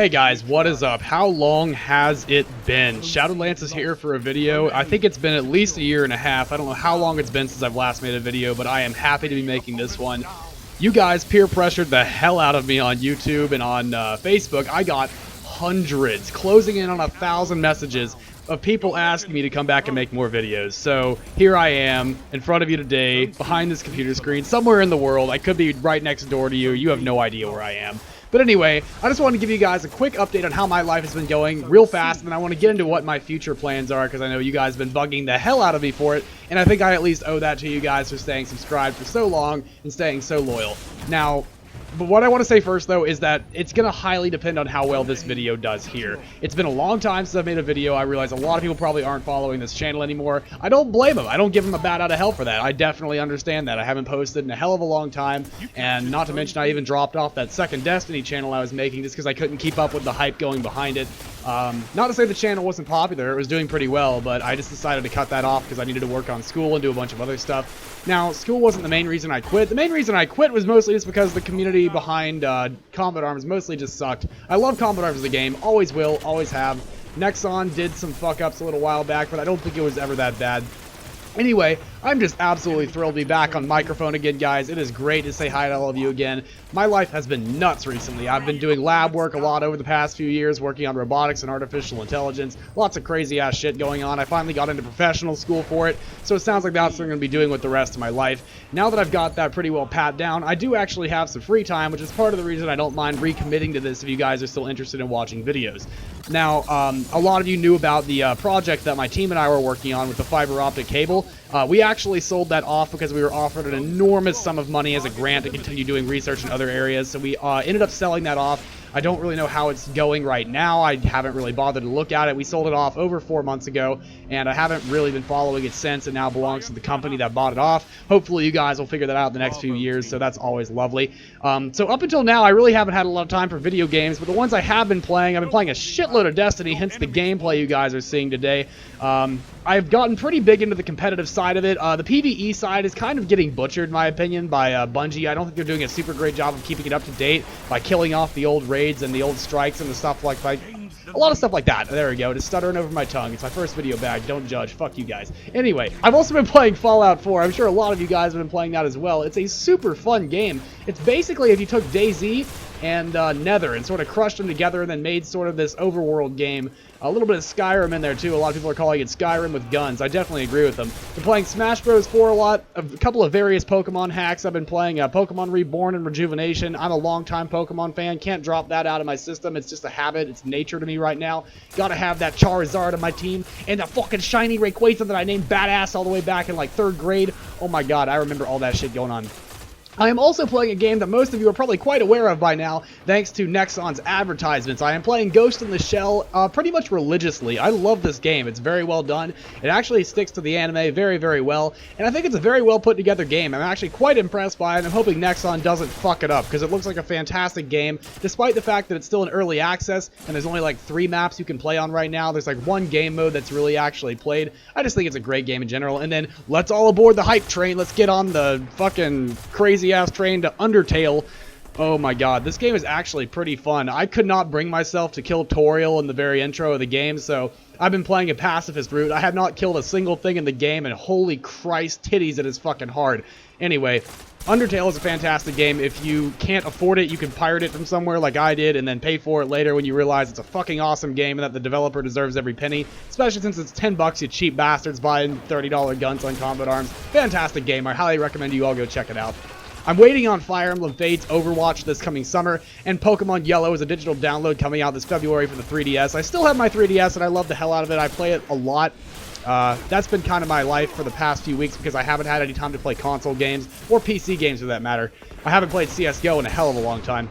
Hey guys, what is up? How long has it been? Shadolance is here for a video. I think it's been at least a year and a half. I don't know how long it's been since I've last made a video, but I am happy to be making this one. You guys peer pressured the hell out of me on YouTube and on Facebook. I got hundreds, closing in on 1,000 messages of people asking me to come back and make more videos. So here I am in front of you today, behind this computer screen, somewhere in the world. I could be right next door to you. You have no idea where I am. But anyway, I just wanted to give you guys a quick update on how my life has been going real fast, and then I want to get into what my future plans are, because I know you guys have been bugging the hell out of me for it, and I think I at least owe that to you guys for staying subscribed for so long and staying so loyal. Now, but what I want to say first, though, is that it's going to highly depend on how well this video does here. It's been a long time since I've made a video. I realize a lot of people probably aren't following this channel anymore. I don't blame them. I don't give them a bat out of hell for that. I definitely understand that. I haven't posted in a hell of a long time, and not to mention I even dropped off that second Destiny channel I was making just because I couldn't keep up with the hype going behind it. Not to say the channel wasn't popular. It was doing pretty well, but I just decided to cut that off because I needed to work on school and do a bunch of other stuff. Now, school wasn't the main reason I quit. The main reason I quit was mostly just because the community behind Combat Arms mostly just sucked. I love Combat Arms as a game. Always will, always have. Nexon did some fuck-ups a little while back, but I don't think it was ever that bad. Anyway, I'm just absolutely thrilled to be back on microphone again, guys. It is great to say hi to all of you again. My life has been nuts recently. I've been doing lab work a lot over the past few years, working on robotics and artificial intelligence. Lots of crazy-ass shit going on. I finally got into professional school for it, so it sounds like that's what I'm going to be doing with the rest of my life. Now that I've got that pretty well pat down, I do actually have some free time, which is part of the reason I don't mind recommitting to this if you guys are still interested in watching videos. Now, a lot of you knew about the project that my team and I were working on with the fiber optic cable. We actually sold that off because we were offered an enormous sum of money as a grant to continue doing research in other areas, so we ended up selling that off. I don't really know how it's going right now. I haven't really bothered to look at it. We sold it off over 4 months ago, and I haven't really been following it since. It now belongs to the company that bought it off. Hopefully you guys will figure that out in the next few years, so that's always lovely. So up until now, I really haven't had a lot of time for video games, but the ones I have been playing, I've been playing a shitload of Destiny, hence the gameplay you guys are seeing today. I've gotten pretty big into the competitive side of it. The PvE side is kind of getting butchered, in my opinion, by Bungie. I don't think they're doing a super great job of keeping it up to date by killing off the old raids and the old strikes and the stuff like a lot of stuff like that. There we go. Just stuttering over my tongue. It's my first video back. Don't judge. Fuck you guys. Anyway, I've also been playing Fallout 4. I'm sure a lot of you guys have been playing that as well. It's a super fun game. It's basically if you took DayZ and Nether and sort of crushed them together and then made sort of this overworld game. A little bit of Skyrim in there too. A lot of people are calling it Skyrim with guns. I definitely agree with them. Been playing Smash Bros. 4 a lot. A couple of various Pokemon hacks. I've been playing Pokemon Reborn and Rejuvenation. I'm a longtime Pokemon fan. Can't drop that out of my system. It's just a habit. It's nature to me right now. Gotta have that Charizard on my team. And that fucking shiny Rayquaza that I named Badass all the way back in like 3rd grade. Oh my god, I remember all that shit going on. I am also playing a game that most of you are probably quite aware of by now, thanks to Nexon's advertisements. I am playing Ghost in the Shell pretty much religiously. I love this game. It's very well done. It actually sticks to the anime very, very well, and I think it's a very well put together game. I'm actually quite impressed by it, and I'm hoping Nexon doesn't fuck it up, because it looks like a fantastic game, despite the fact that it's still in early access, and there's only like 3 maps you can play on right now. There's like 1 game mode that's really actually played. I just think it's a great game in general, and then let's all aboard the hype train. Let's get on the fucking crazy ass train to Undertale. Oh my god, this game is actually pretty fun. I could not bring myself to kill Toriel in the very intro of the game, so I've been playing a pacifist route. I have not killed a single thing in the game, and holy Christ, titties, it is fucking hard. Anyway, Undertale is a fantastic game. If you can't afford it, you can pirate it from somewhere like I did and then pay for it later when you realize it's a fucking awesome game and that the developer deserves every penny, especially since it's 10 bucks, you cheap bastards buying $30 guns on Combat Arms. Fantastic game. I highly recommend you all go check it out. I'm waiting on Fire Emblem Fates Overwatch this coming summer, and Pokemon Yellow is a digital download coming out this February for the 3DS. I still have my 3DS, and I love the hell out of it. I play it a lot. That's been kind of my life for the past few weeks because I haven't had any time to play console games, or PC games for that matter. I haven't played CSGO in a hell of a long time.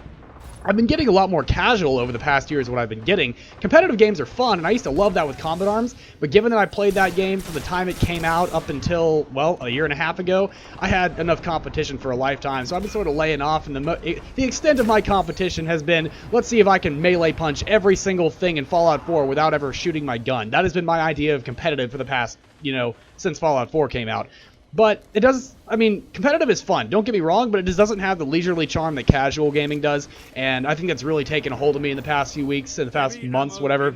I've been getting a lot more casual over the past year is what I've been getting. Competitive games are fun, and I used to love that with Combat Arms, but given that I played that game from the time it came out up until, well, a year and a half ago, I had enough competition for a lifetime, so I've been sort of laying off, and the extent of my competition has been, let's see if I can melee punch every single thing in Fallout 4 without ever shooting my gun. That has been my idea of competitive for the past, since Fallout 4 came out. But it does, I mean, competitive is fun, don't get me wrong, but it just doesn't have the leisurely charm that casual gaming does, and I think that's really taken a hold of me in the past few weeks, in the past months, whatever.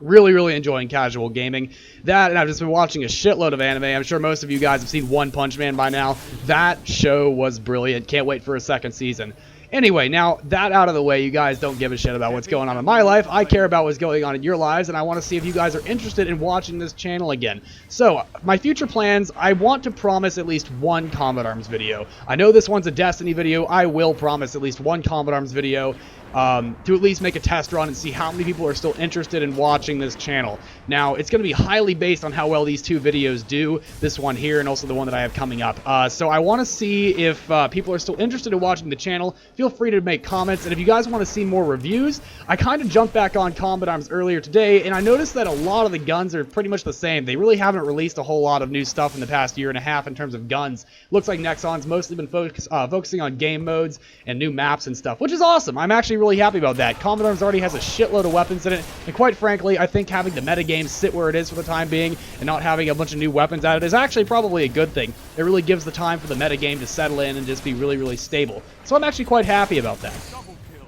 Really enjoying casual gaming. That, and I've just been watching a shitload of anime. I'm sure most of you guys have seen One Punch Man by now. That show was brilliant. Can't wait for a second season. Anyway, now that out of the way, you guys don't give a shit about what's going on in my life. I care about what's going on in your lives, and I want to see if you guys are interested in watching this channel again. So, my future plans, I want to promise at least one Combat Arms video. I know this one's a Destiny video. I will promise at least one Combat Arms video. To at least make a test run and see how many people are still interested in watching this channel. Now, it's going to be highly based on how well these two videos do, this one here and also the one that I have coming up. So I want to see if people are still interested in watching the channel. Feel free to make comments, and if you guys want to see more reviews, I kind of jumped back on Combat Arms earlier today, and I noticed that a lot of the guns are pretty much the same. They really haven't released a whole lot of new stuff in the past year and a half in terms of guns. Looks like Nexon's mostly been focusing on game modes and new maps and stuff, which is awesome. I'm actually really happy about that. Combat Arms already has a shitload of weapons in it, and quite frankly, I think having the metagame sit where it is for the time being and not having a bunch of new weapons added is actually probably a good thing. It really gives the time for the metagame to settle in and just be really stable. So I'm actually quite happy about that.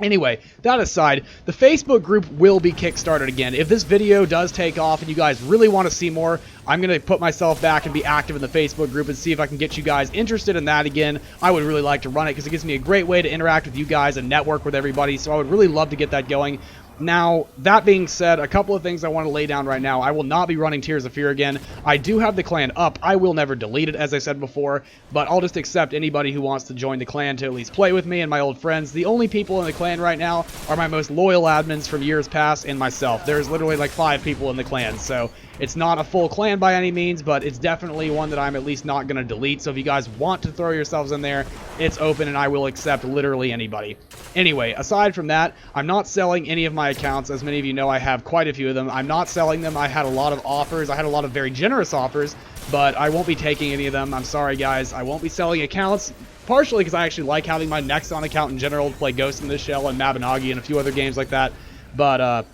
Anyway, that aside, the Facebook group will be kickstarted again. If this video does take off and you guys really want to see more, I'm going to put myself back and be active in the Facebook group and see if I can get you guys interested in that again. I would really like to run it because it gives me a great way to interact with you guys and network with everybody, so I would really love to get that going. Now, that being said, a couple of things I want to lay down right now. I will not be running Tears of Fear again. I do have the clan up. I will never delete it, as I said before, but I'll just accept anybody who wants to join the clan to at least play with me and my old friends. The only people in the clan right now are my most loyal admins from years past and myself. There's literally like 5 people in the clan, so it's not a full clan by any means, but it's definitely one that I'm at least not going to delete. So if you guys want to throw yourselves in there, it's open and I will accept literally anybody. Anyway, aside from that, I'm not selling any of my accounts. As many of you know, I have quite a few of them. I'm not selling them. I had a lot of offers. I had a lot of very generous offers, but I won't be taking any of them. I'm sorry, guys. I won't be selling accounts, partially because I actually like having my Nexon account in general to play Ghost in the Shell and Mabinogi and a few other games like that. But,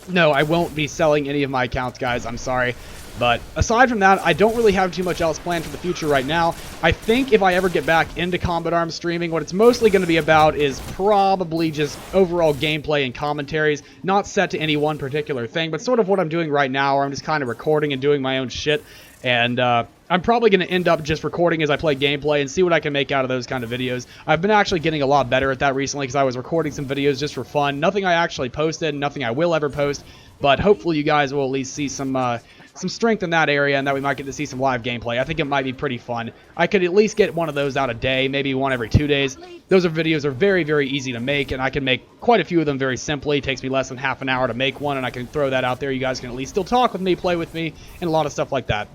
no, I won't be selling any of my accounts, guys. I'm sorry. But aside from that, I don't really have too much else planned for the future right now. I think if I ever get back into Combat Arms streaming, what it's mostly going to be about is probably just overall gameplay and commentaries, not set to any one particular thing, but sort of what I'm doing right now, where I'm just kind of recording and doing my own shit. And I'm probably going to end up just recording as I play gameplay and see what I can make out of those kind of videos. I've been actually getting a lot better at that recently because I was recording some videos just for fun. Nothing I actually posted, nothing I will ever post, but hopefully you guys will at least see some strength in that area and that we might get to see some live gameplay. I think it might be pretty fun. I could at least get one of those out a day, maybe one every 2 days. Those videos are very easy to make, and I can make quite a few of them very simply. It takes me less than half an hour to make one, and I can throw that out there. You guys can at least still talk with me, play with me, and a lot of stuff like that.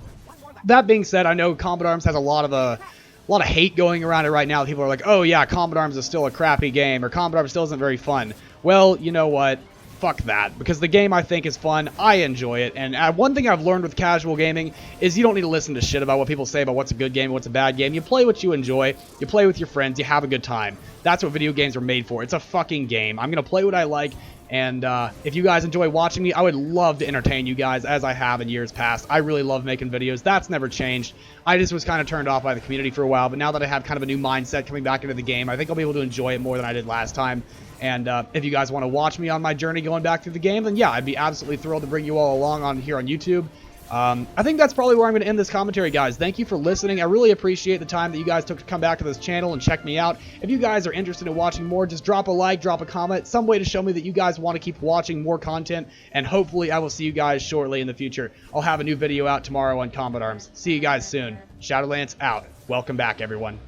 That being said, I know Combat Arms has a lot of hate going around it right now. People are like, oh yeah, Combat Arms is still a crappy game, or Combat Arms still isn't very fun. Well, you know what? Fuck that, because the game I think is fun. I enjoy it, and one thing I've learned with casual gaming is you don't need to listen to shit about what people say about what's a good game and what's a bad game. You play what you enjoy, you play with your friends, you have a good time. That's what video games are made for. It's a fucking game. I'm gonna play what I like, and if you guys enjoy watching me, I would love to entertain you guys as I have in years past. I really love making videos. That's never changed. I just was kind of turned off by the community for a while, but now that I have kind of a new mindset coming back into the game, I think I'll be able to enjoy it more than I did last time. And if you guys want to watch me on my journey going back through the game, then yeah, I'd be absolutely thrilled to bring you all along on here on YouTube. I think that's probably where I'm going to end this commentary, guys. Thank you for listening. I really appreciate the time that you guys took to come back to this channel and check me out. If you guys are interested in watching more, just drop a like, drop a comment, some way to show me that you guys want to keep watching more content, and hopefully I will see you guys shortly in the future. I'll have a new video out tomorrow on Combat Arms. See you guys soon. Shadolance out. Welcome back, everyone.